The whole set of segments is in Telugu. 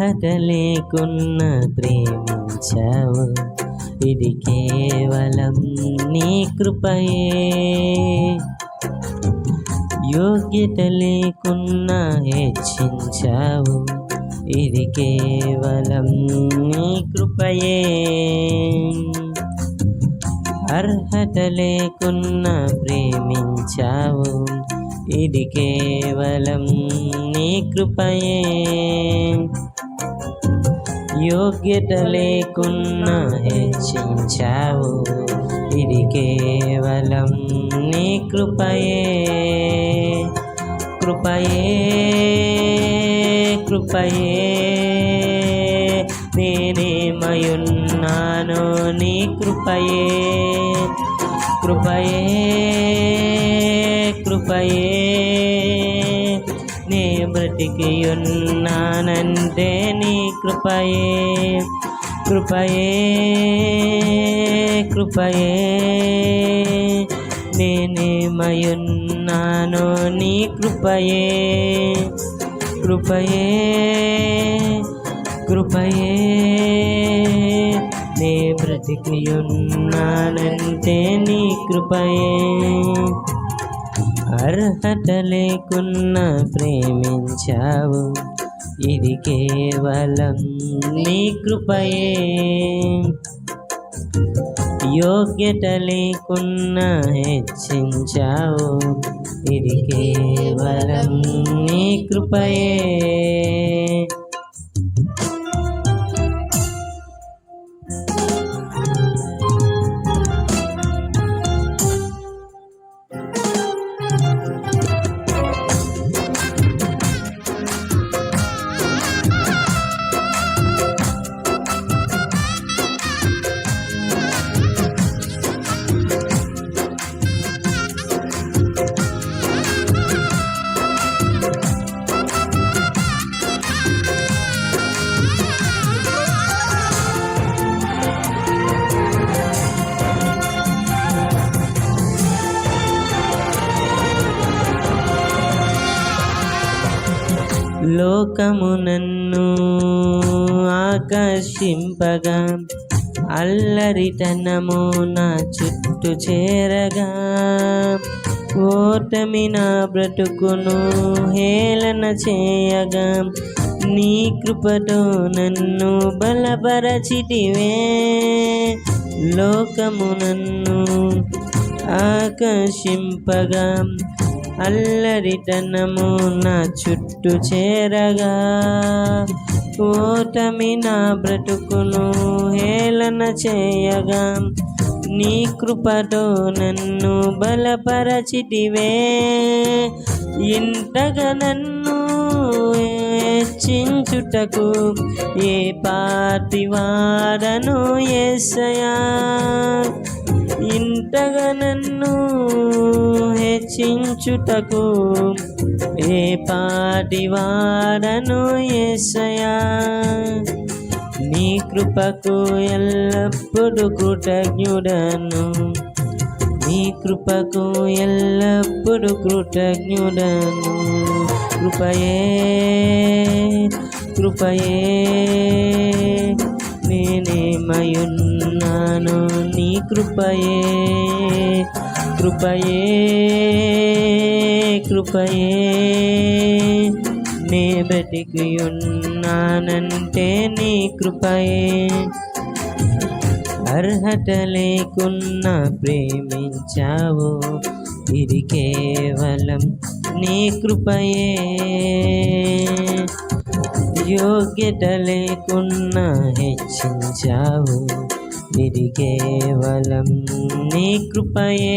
అర్హత లేకున్నా ప్రేమించావు, ఇది కేవలం నీ కృపయే. యోగ్యత లేకున్నా హెచ్చించావు, ఇది కేవలం నీ కృపయే. అర్హత లేకున్నా ప్రేమించావు, ఇది కేవలం నీ కృపయే. యోగ్యత లేకున్నా హెచ్చించావు, ఇది కేవలం నీ కృపయే. కృపయే కృపయే నేనేమయున్నానో నీ కృపయే. కృపయే కృపయే నే బ్రతికి ఉన్నానంటే నీ కృపయే. కృపయే కృపయే నేనేమయున్నానో నీ కృపయే. కృపయే కృపయే నే బ్రతికి ఉన్నానంటే నీ కృపయే. అర్హత లేకున్నా ప్రేమించావు, ఇది కేవలం నీ కృపయే. యోగ్యత లేకున్నా హెచ్చించావు, ఇది కేవలం నీ కృపయే. లోకము నన్ను ఆకర్షింపగా, అల్లరితనము నా చుట్టూ చేరగా, ఓటమి నా బ్రతుకును హేళన చేయగా, నీ కృపతో నన్ను బలపరచితివే. లోకము నన్ను ఆకర్షింపగా, అల్లరితనము నా చుట్టూ చేరగా, ఓటమి నా బ్రతుకును హేళన చేయగా, నీ కృపతో నన్ను బలపరచితివే. ఇంతగా నన్ను హెచ్చించుటకు ఏ పాటి వాడను యేసయ్యా. ఇంతగా నన్ను హెచ్చించుటకు ఏ పాటి వాడను యేసయ్యా. నీ కృపకు ఎల్లప్పుడూ కృతజ్ఞుడను, నీ కృపకు ఎల్లప్పుడూ కృతజ్ఞుడను. కృపయే కృపయే నేనేమయున్నాను నీ కృపయే. కృపయే కృపయే నే బ్రతికి ఉన్నానంటే నీ కృపయే. అర్హత లేకున్నా ప్రేమించావు, ఇది కేవలం నీ కృపయే. యోగ్యత లేకున్నా హెచ్చించావు, ఇది కేవలం నీ కృపయే.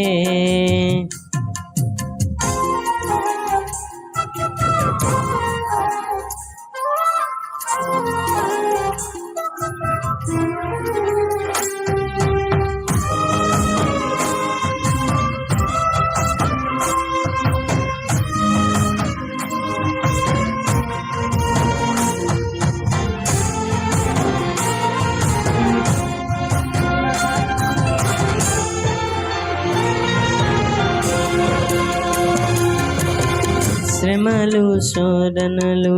శ్రమలు శోధనలు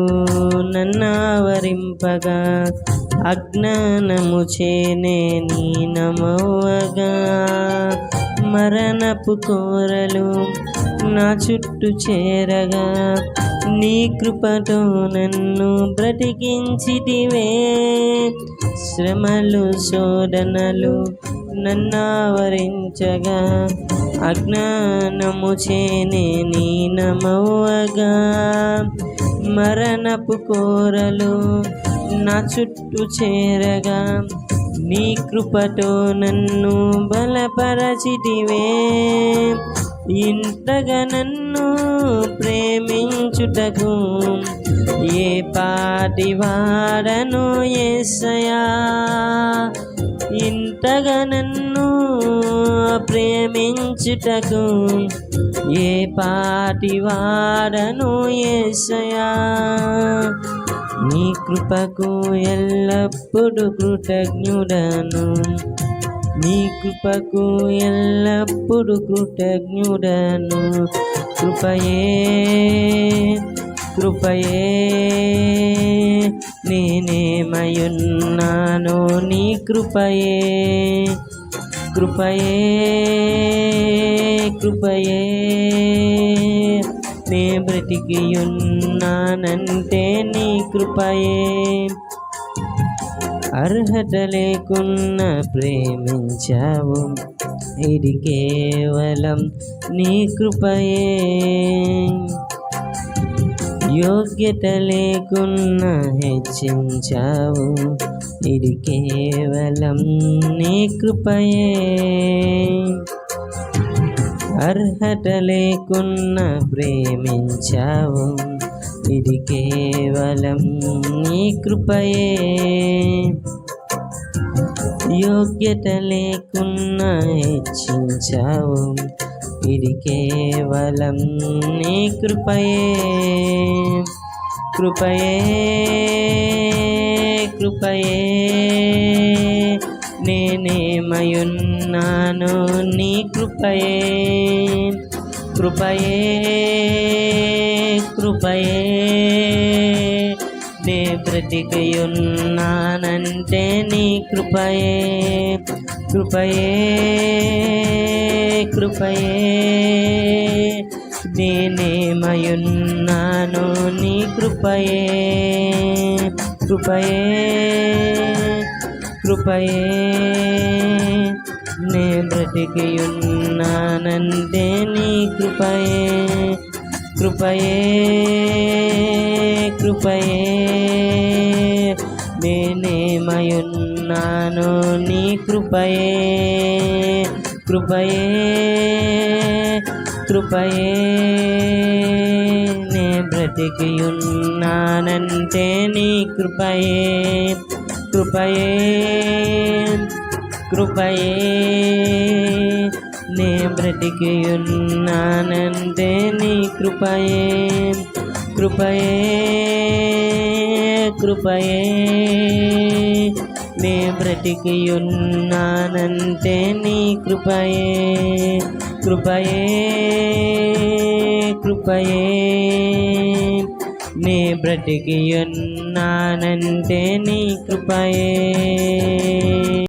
నన్నావరింపగా అజ్ఞానము చేనే నీ నమవ్వగా మరణపు కోరలు నా చుట్టూ చేరగా నీ కృపతో నన్ను బ్రతికించితివే శ్రమలు శోధనలు నన్నావరించగా అజ్ఞానము చేనే నీ నమవ్వగా మరణపు కోరలు నా చుట్టూ చేరగా నీ కృపతో నన్ను బలపరచితివే ఇంతగా నన్ను ప్రేమించుటకు ఏ పాటి వాడను యేసయ్యా ఇంతగా నన్ను ప్రేమించుటకు ఏ పాటి వాడను యేసయ్యా నీ కృపకు ఎల్లప్పుడూ కృతజ్ఞుడను నీ కృపకు ఎల్లప్పుడూ కృతజ్ఞుడను కృపయే కృపయే నేనేమయున్నానో నీ కృపయే కృపయే కృపయే నే బ్రతికియున్నానంటే నీ కృపయే అర్హత లేకున్నా ప్రేమించావు ఇది కేవలం నీ కృపయే యోగ్యత లేకున్నా హెచ్చించావు ఇది కేవలం నీ కృపయే అర్హత లేకున్నా ప్రేమించావు ఇది కేవలం నీ కృపయే యోగ్యత లేకున్నా హెచ్చించావు ఇది కేవలం నీ కృపయే కృపయే కృపయే నేనేమయున్నానో నీ కృపయే కృపయే కృపయే నే బ్రతికియున్నానంటే నీ కృపయే కృపయే కృపయే నేనేమయున్నానో నీ కృపయే కృపయే కృపయే నే బ్రతికియున్నానంటే నీ కృపయే కృపయే కృపయే నేనేమయున్నానో నీ కృపయే కృపయే కృపయే నే బ్రతికియున్నానంటే నీ కృపయే కృపయే కృపయే నే బ్రతికియున్నానంటే నీ కృపయే కృపయే కృపయే నే బ్రతికియున్నానంటే నీ కృపయే కృపయే కృపయే నే బ్రతికియున్నానంటే నీ కృపయే